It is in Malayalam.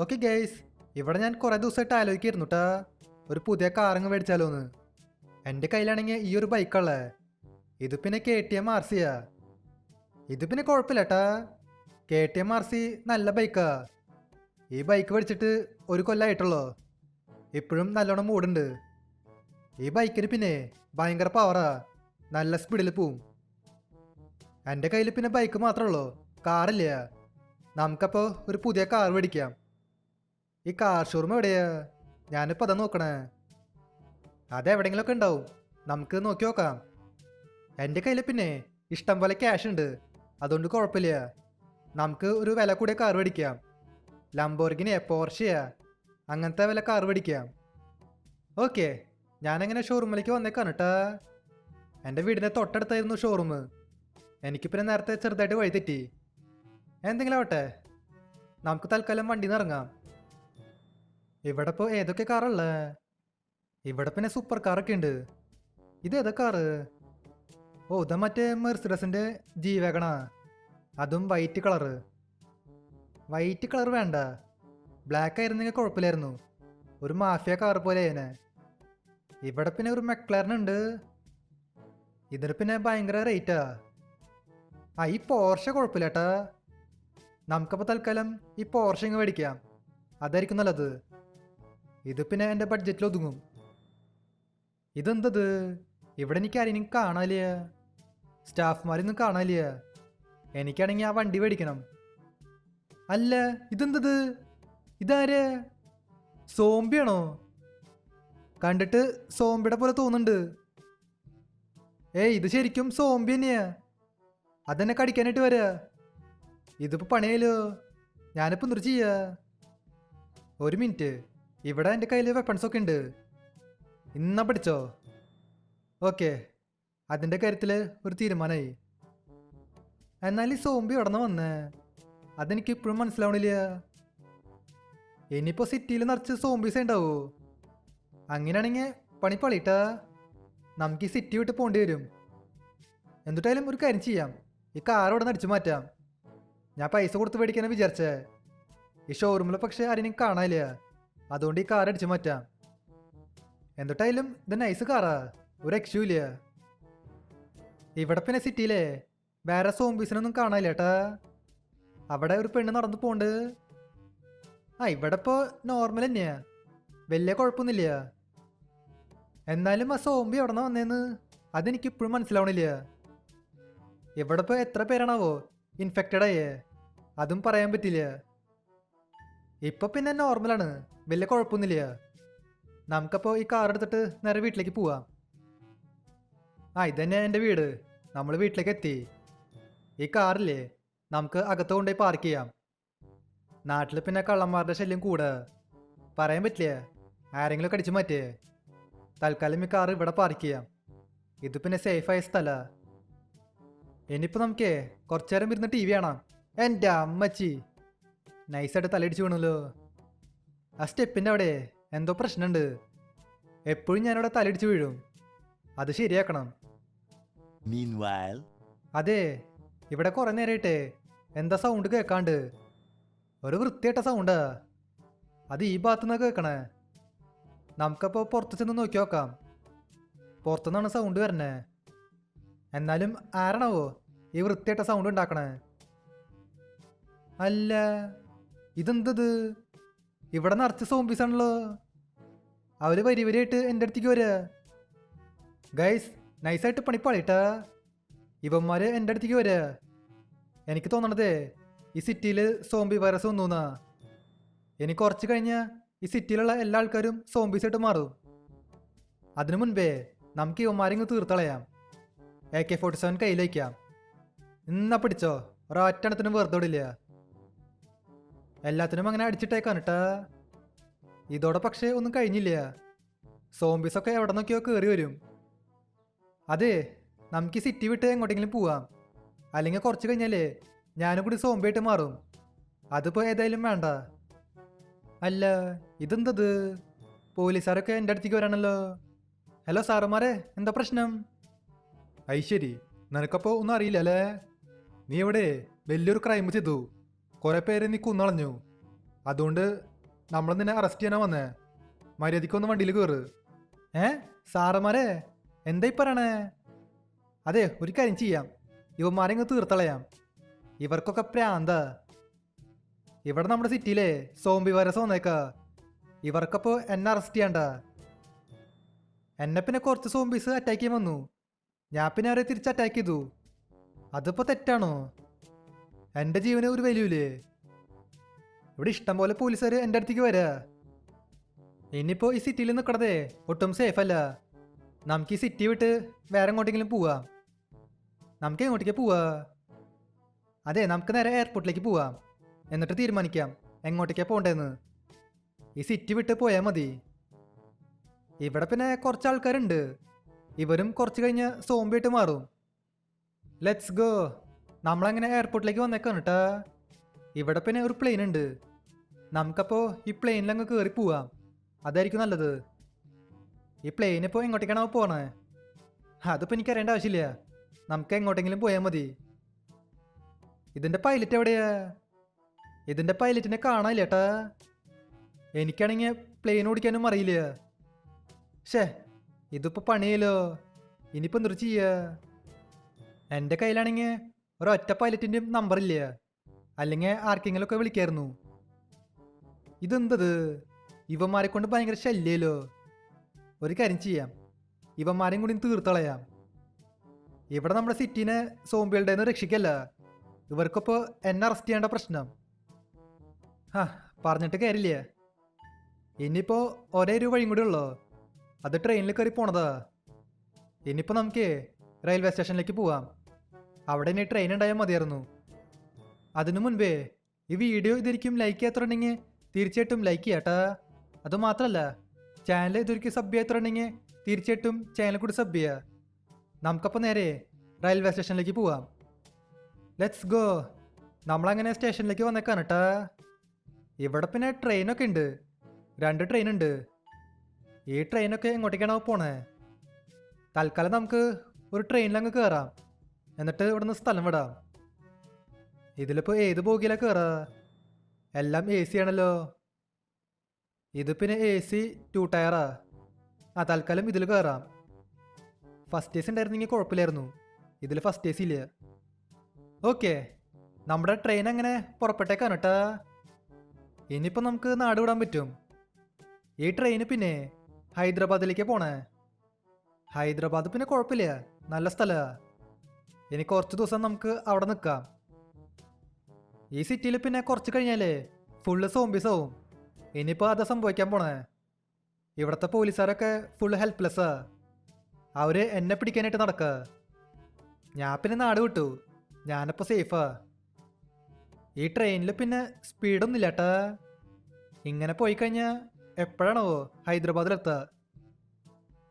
ഓക്കെ ഗൈസ്, ഇവിടെ ഞാൻ കുറേ ദിവസമായിട്ട് ആലോചിക്കായിരുന്നു കേട്ടാ, ഒരു പുതിയ കാറങ്ങ് മേടിച്ചാലോന്ന്. എൻ്റെ കയ്യിലാണെങ്കിൽ ഈ ഒരു ബൈക്കുള്ളേ. ഇത് പിന്നെ KTM RCയാ. ഇത് പിന്നെ കുഴപ്പമില്ല കേട്ടാ. KTM RC നല്ല ബൈക്കാ. ഈ ബൈക്ക് മേടിച്ചിട്ട് ഒരു കൊല്ലമായിട്ടുള്ളൂ. ഇപ്പോഴും നല്ലോണം മൂടുണ്ട്. ഈ ബൈക്കിന് പിന്നെ ഭയങ്കര പവറാ, നല്ല സ്പീഡിൽ പോവും. എൻ്റെ കയ്യിൽ പിന്നെ ബൈക്ക് മാത്രമേ ഉള്ളൂ, കാറില്ല. നമുക്കപ്പോൾ ഒരു പുതിയ കാർ മേടിക്കാം. ഈ കാർ ഷോറൂം എവിടെയാ? ഞാനിപ്പോൾ അതാ നോക്കണേ. അതെവിടെയെങ്കിലുമൊക്കെ ഉണ്ടാവും, നമുക്ക് നോക്കി നോക്കാം. എൻ്റെ കയ്യിൽ പിന്നെ ഇഷ്ടം പോലെ ക്യാഷ് ഉണ്ട്, അതുകൊണ്ട് കുഴപ്പമില്ല. നമുക്ക് ഒരു വില കൂടിയ കാർ മേടിക്കാം. ലംബോർഗിനി, പോർഷ്യ, അങ്ങനത്തെ വില കാർ മേടിക്കാം. ഓക്കെ, ഞാനങ്ങനെ ഷോറൂമിലേക്ക് വന്നേക്കാണ് കേട്ടാ. എൻ്റെ വീടിൻ്റെ തൊട്ടടുത്തായിരുന്നു ഷോറൂം. എനിക്ക് പിന്നെ നേരത്തെ ചെറുതായിട്ട് വഴി തെറ്റി. എന്തെങ്കിലും ആവട്ടെ, നമുക്ക് തൽക്കാലം വണ്ടിയിൽ നിന്ന് ഇറങ്ങാം. ഇവിടെ ഇപ്പോൾ ഏതൊക്കെ കാറുള്ളേ? ഇവിടെ പിന്നെ സൂപ്പർ കാറൊക്കെ ഉണ്ട്. ഇത് ഏതാ കാറ്? ഓ, ഇതാ മറ്റേ മെർസിഡസിൻ്റെ ജി വാഗണാ. അതും വൈറ്റ് കളറ്. വൈറ്റ് കളർ വേണ്ട, ബ്ലാക്ക് ആയിരുന്നെങ്കിൽ കുഴപ്പമില്ലായിരുന്നു. ഒരു മാഫിയ കാർ പോലെ അതിനെ. ഇവിടെ പിന്നെ ഒരു മെക്ലാരൻ ഉണ്ട്. ഇതിന് പിന്നെ ഭയങ്കര റേറ്റാ. ഈ പോർഷ കുഴപ്പമില്ല ഏട്ടാ. നമുക്കപ്പോൾ തൽക്കാലം ഈ പോർഷ ഇങ്ങ് മേടിക്കാം, അതായിരിക്കും നല്ലത്. ഇത് പിന്നെ എൻ്റെ ബഡ്ജറ്റിൽ ഒതുങ്ങും. ഇതെന്തത്? ഇവിടെ എനിക്ക് ആരെയും കാണാനില്ല, സ്റ്റാഫ്മാരൊന്നും കാണാനില്ല. എനിക്കാണെങ്കിൽ ആ വണ്ടി മേടിക്കണം. അല്ല, ഇതെന്തത്? ഇതാര്? സോംബിയാണോ? കണ്ടിട്ട് സോംബിയുടെ പോലെ തോന്നുന്നുണ്ട്. ഇത് ശരിക്കും സോംബി തന്നെയാ. അതെന്നെ കടിക്കാനായിട്ട് വരാ. ഇതിപ്പോൾ പണിയാലോ. ഞാനിപ്പോൾ എന്തൊരു ചെയ്യാ? ഒരു മിനിറ്റ്, ഇവിടെ എൻ്റെ കയ്യിൽ വെപ്പൺസൊക്കെ ഉണ്ട്. ഇന്നാ പഠിച്ചോ? ഓക്കെ, അതിൻ്റെ കാര്യത്തിൽ ഒരു തീരുമാനമായി. എന്നാൽ ഈ സോംബി ഉടനെ വന്നേ, അതെനിക്ക് ഇപ്പോഴും മനസ്സിലാവണില്ല. ഇനിയിപ്പോൾ സിറ്റിയിൽ നിറച്ച് സോംബീസ് ഉണ്ടാവോ? അങ്ങനെയാണെങ്കിൽ പണി പളിട്ടാ. നമുക്ക് ഈ സിറ്റി വിട്ട് പോകേണ്ടി വരും. എന്നിട്ടായാലും ഒരു കാര്യം ചെയ്യാം, ഈ കാർ ഇവിടെ നിന്ന് അടിച്ചു മാറ്റാം. ഞാൻ പൈസ കൊടുത്ത് മേടിക്കാനാണ് വിചാരിച്ചേ. ഈ ഷോറൂമിൽ പക്ഷേ ആരെയും കാണാനില്ല, അതുകൊണ്ട് ഈ കാർ അടിച്ചു മാറ്റാം. എന്നിട്ടായാലും ഇത് നൈസ് കാറാ, ഒരു രക്ഷയില്ല. ഇവിടെ പിന്നെ സിറ്റിയിലെ വേറെ സോംബീസിനൊന്നും കാണാനില്ല ഏട്ടാ. അവിടെ ഒരു പെണ്ണ് നടന്നു പോണ്ട്. ഇവിടെ ഇപ്പോൾ നോർമൽ തന്നെയാ, വലിയ കുഴപ്പമൊന്നുമില്ല. എന്നാലും ആ സോംബി എവിടെ നിന്ന് വന്നേന്ന് അതെനിക്കിപ്പോഴും മനസ്സിലാവണില്ല. ഇവിടെ ഇപ്പോൾ എത്ര പേരാണാവോ ഇൻഫെക്റ്റഡ് ആയേ, അതും പറയാൻ പറ്റില്ല. ഇപ്പം പിന്നെ നോർമലാണ്, വലിയ കുഴപ്പമൊന്നുമില്ല. നമുക്കപ്പോൾ ഈ കാർ എടുത്തിട്ട് നേരെ വീട്ടിലേക്ക് പോവാം. ഇതന്നെ എൻ്റെ വീട്. നമ്മൾ വീട്ടിലേക്ക് എത്തി. ഈ കാറില്ലേ നമുക്ക് അകത്ത് കൊണ്ടുപോയി പാർക്ക് ചെയ്യാം. നാട്ടിൽ പിന്നെ കള്ളന്മാരുടെ ശല്യം കൂടെ, പറയാൻ പറ്റില്ല, ആരെങ്കിലും കടിച്ചു മാറ്റേ. തൽക്കാലം ഈ കാർ ഇവിടെ പാർക്ക് ചെയ്യാം. ഇത് പിന്നെ സേഫായ സ്ഥലമാണ്. ഇനിയിപ്പോൾ നമുക്ക് കുറച്ചു നേരം ഇരുന്ന് TV കാണാം. എൻ്റെ അമ്മച്ചി, നൈസായിട്ട് തലയിടിച്ച് വീണല്ലോ. ആ സ്റ്റെപ്പിൻ്റെ അവിടെ എന്തോ പ്രശ്നമുണ്ട്. എപ്പോഴും ഞാനവിടെ തലയിടിച്ച് വീഴും, അത് ശരിയാക്കണം. അതെ, ഇവിടെ കുറേ നേരമായിട്ടേ എന്താ സൗണ്ട് കേൾക്കാണ്ട്. ഒരു വൃത്തിയായിട്ട സൗണ്ടാ. അത് ഈ ഭാഗത്തുനിന്ന് കേൾക്കണേ. നമുക്കപ്പോൾ പുറത്ത് ചെന്ന് നോക്കി നോക്കാം. പുറത്തുനിന്നാണ് സൗണ്ട് വരണേ. എന്നാലും ആരാണാവോ ഈ വൃത്തിയായിട്ട സൗണ്ട് ഉണ്ടാക്കണേ? അല്ല, ഇതെന്തത്? ഇവിടെ നിറച്ച് സോംബീസ് ആണല്ലോ. അവര് വരി വരിയായിട്ട് എൻ്റെ അടുത്തേക്ക് വരിക. ഗൈസ്, നൈസായിട്ട് പണിപ്പാളിട്ടാ. ഇവന്മാര് എൻ്റെ അടുത്തേക്ക് വരിക. എനിക്ക് തോന്നണതേ ഈ സിറ്റിയിൽ സോംബി വൈറസ് വന്നുന്നാ. എനിക്ക് കുറച്ച് കഴിഞ്ഞാൽ ഈ സിറ്റിയിലുള്ള എല്ലാ ആൾക്കാരും സോംബീസായിട്ട് മാറും. അതിനു മുൻപേ നമുക്ക് ഇവന്മാരിങ്ങ് തീർത്തളയാം. AK-47 കയ്യിൽ വയ്ക്കാം. ഇന്നാ പിടിച്ചോ, ഒരൊറ്റണത്തിനും വെറുതെ വിടില്ല. എല്ലാത്തിനും അങ്ങനെ അടിച്ചിട്ടേക്കാണ് കേട്ടാ. ഇതോടെ പക്ഷേ ഒന്നും കഴിഞ്ഞില്ല. സോംബീസൊക്കെ എവിടെ നോക്കിയോ കയറി വരും. അതെ, നമുക്ക് ഈ സിറ്റി വിട്ട് എങ്ങോട്ടെങ്കിലും പോവാം. അല്ലെങ്കിൽ കുറച്ച് കഴിഞ്ഞാലേ ഞാനും കൂടി സോംബിയായിട്ട് മാറും. അതിപ്പോൾ ഏതായാലും വേണ്ട. അല്ല, ഇതെന്തത്? പോലീസുകാരൊക്കെ എൻ്റെ അടുത്തേക്ക് വരാണല്ലോ. ഹലോ സാറന്മാരെ, എന്താ പ്രശ്നം? ശരി, നിനക്കപ്പോൾ ഒന്നും അറിയില്ല അല്ലേ? നീ ഇവിടെ വലിയൊരു ക്രൈം ചെയ്തു, കുറെ പേരെ നീ കുന്നളഞ്ഞു. അതുകൊണ്ട് നമ്മൾ നിന്നെ അറസ്റ്റ് ചെയ്യാനാ വന്നേ. മര്യാദയ്ക്കൊന്ന് വണ്ടിയിൽ കയറ്. സാറന്മാരെ എന്തായി പറയണേ? അതെ, ഒരു കാര്യം ചെയ്യാം, ഇവന്മാരെ ഇങ്ങ് തീർത്തളയാം. ഇവർക്കൊക്കെ പ്രാന്ത. ഇവിടെ നമ്മുടെ സിറ്റിയിലെ സോംബി വൈറസ് വന്നേക്കാ. ഇവർക്കപ്പോൾ എന്നെ അറസ്റ്റ് ചെയ്യണ്ട. എന്നെ പിന്നെ കുറച്ച് സോംബീസ് അറ്റാക്ക് ചെയ്യാൻ വന്നു. ഞാൻ പിന്നെ അവരെ തിരിച്ച് അറ്റാക്ക് ചെയ്തു. അതിപ്പോൾ തെറ്റാണോ? എൻ്റെ ജീവന് ഒരു വലിയൂലേ? ഇവിടെ ഇഷ്ടം പോലെ പോലീസുകാർ എൻ്റെ അടുത്തേക്ക് വരാ. ഇനിയിപ്പോൾ ഈ സിറ്റിയിൽ നിൽക്കണതേ ഒട്ടും സേഫ് അല്ല. നമുക്ക് ഈ സിറ്റി വിട്ട് വേറെ എങ്ങോട്ടെങ്കിലും പോവാം. നമുക്ക് എങ്ങോട്ടേക്ക് പോവാ? അതെ, നമുക്ക് നേരെ എയർപോർട്ടിലേക്ക് പോവാം. എന്നിട്ട് തീരുമാനിക്കാം എങ്ങോട്ടേക്കാണ് പോകേണ്ടതെന്ന്. ഈ സിറ്റി വിട്ട് പോയാൽ മതി. ഇവിടെ പിന്നെ കുറച്ച് ആൾക്കാരുണ്ട്. ഇവരും കുറച്ച് കഴിഞ്ഞ് സോംബിയായിട്ട് മാറും. Let's go. നമ്മളങ്ങനെ എയർപോർട്ടിലേക്ക് വന്നേക്കാണ് കേട്ടാ. ഇവിടെ പിന്നെ ഒരു പ്ലെയിൻ ഉണ്ട്. നമുക്കപ്പോൾ ഈ പ്ലെയിനിലങ്ങ് കയറി പോവാം. അതായിരിക്കും നല്ലത്. ഈ പ്ലെയിൻ ഇപ്പോൾ എങ്ങോട്ടേക്കാണോ പോകണേ? അതിപ്പോൾ എനിക്കറിയേണ്ട ആവശ്യമില്ല. നമുക്ക് എങ്ങോട്ടെങ്കിലും പോയാൽ മതി. ഇതിൻ്റെ പൈലറ്റ് എവിടെയാ? ഇതിൻ്റെ പൈലറ്റിനെ കാണാനില്ല ഏട്ടാ. എനിക്കാണെങ്കിൽ പ്ലെയിൻ ഓടിക്കാനും അറിയില്ല. ഷേ, ഇതിപ്പോൾ പണിയല്ലോ. ഇനിയിപ്പോൾ എന്തൊരു ചെയ്യുക? എൻ്റെ കയ്യിലാണെങ്കിൽ ഒരൊറ്റ പൈലറ്റിൻ്റെയും നമ്പറില്ല. അല്ലെങ്കിൽ ആർക്കെങ്കിലുമൊക്കെ വിളിക്കായിരുന്നു. ഇതെന്തത്? ഇവന്മാരെ കൊണ്ട് ഭയങ്കര ശല്യമല്ലോ. ഒരു കാര്യം ചെയ്യാം, ഇവന്മാരെയും കൂടി തീർത്തളയാം. ഇവിടെ നമ്മുടെ സിറ്റീനെ സോംബികളുടെ നിന്ന് രക്ഷിക്കല്ല. ഇവർക്കിപ്പോൾ എന്നെ അറസ്റ്റ് ചെയ്യേണ്ട പ്രശ്നം. പറഞ്ഞിട്ട് കാര്യമില്ല. ഇനിയിപ്പോൾ ഒരേ ഒരു വഴിയും കൂടി ഉള്ളോ, അത് ട്രെയിനിൽ കയറി പോണതാ. ഇനിയിപ്പോൾ നമുക്ക് റെയിൽവേ സ്റ്റേഷനിലേക്ക് പോവാം. അവിടെ ഇനി ട്രെയിൻ ഉണ്ടായാൽ മതിയായിരുന്നു. അതിനു മുൻപേ ഈ വീഡിയോ ഇതൊരിക്കും ലൈക്ക് ചെയ്യാത്തുണ്ടെങ്കിൽ തീർച്ചയായിട്ടും ലൈക്ക് ചെയ്യാട്ടാ. അതുമാത്രമല്ല, ചാനൽ ഇതൊരിക്കും സബ് ചെയ്യാത്തുണ്ടെങ്കിൽ തീർച്ചയായിട്ടും ചാനൽ കൂടി സബ് ചെയ്യുക. നമുക്കപ്പോൾ നേരെ റെയിൽവേ സ്റ്റേഷനിലേക്ക് പോവാം. Let's go. നമ്മളങ്ങനെ സ്റ്റേഷനിലേക്ക് വന്നേക്കാണ് കേട്ടാ. ഇവിടെ പിന്നെ ട്രെയിനൊക്കെ ഉണ്ട്. 2 ട്രെയിനുണ്ട്. ഈ ട്രെയിനൊക്കെ എങ്ങോട്ടേക്കാണോ പോണേ? തൽക്കാലം നമുക്ക് ഒരു ട്രെയിനിലങ്ങ് കയറാം. എന്നിട്ട് ഇവിടെ നിന്ന് സ്ഥലം വിടാം. ഇതിലിപ്പോൾ ഏത് ബോഗിയിലാണ് കയറുക? എല്ലാം AC ആണല്ലോ. ഇത് പിന്നെ AC 2 ടയറാ. തൽക്കാലം ഇതിൽ കയറാം. ഫസ്റ്റ് AC ഉണ്ടായിരുന്നെങ്കിൽ കുഴപ്പമില്ലായിരുന്നു. ഇതിൽ ഫസ്റ്റ് AC ഇല്ല. ഓക്കെ, നമ്മുടെ ട്രെയിൻ അങ്ങനെ പുറപ്പെട്ടേക്കാണ് കേട്ടാ. ഇനിയിപ്പോൾ നമുക്ക് നാട് വിടാൻ പറ്റും. ഈ ട്രെയിന് പിന്നെ ഹൈദരാബാദിലേക്ക് പോണേ. ഹൈദരാബാദ് പിന്നെ കുഴപ്പമില്ല, നല്ല സ്ഥലമാണ്. ഇനി കുറച്ച് ദിവസം നമുക്ക് അവിടെ നിൽക്കാം. ഈ സിറ്റിയിൽ പിന്നെ കുറച്ച് കഴിഞ്ഞാലേ ഫുള്ള് സോംബീസ് ആവും. ഇനിയിപ്പോൾ അത് സംഭവിക്കാൻ പോണേ. ഇവിടുത്തെ പോലീസുകാരൊക്കെ ഫുള്ള് ഹെൽപ്ലെസ്സാ. അവർ എന്നെ പിടിക്കാനായിട്ട് നടക്കുക. ഞാൻ പിന്നെ നാട് വിട്ടു. ഞാനിപ്പോൾ സേഫാ. ഈ ട്രെയിനിൽ പിന്നെ സ്പീഡൊന്നും ഇല്ല ഏട്ടാ. ഇങ്ങനെ പോയി കഴിഞ്ഞാൽ എപ്പോഴാണോ ഹൈദരാബാദിലെത്തുക?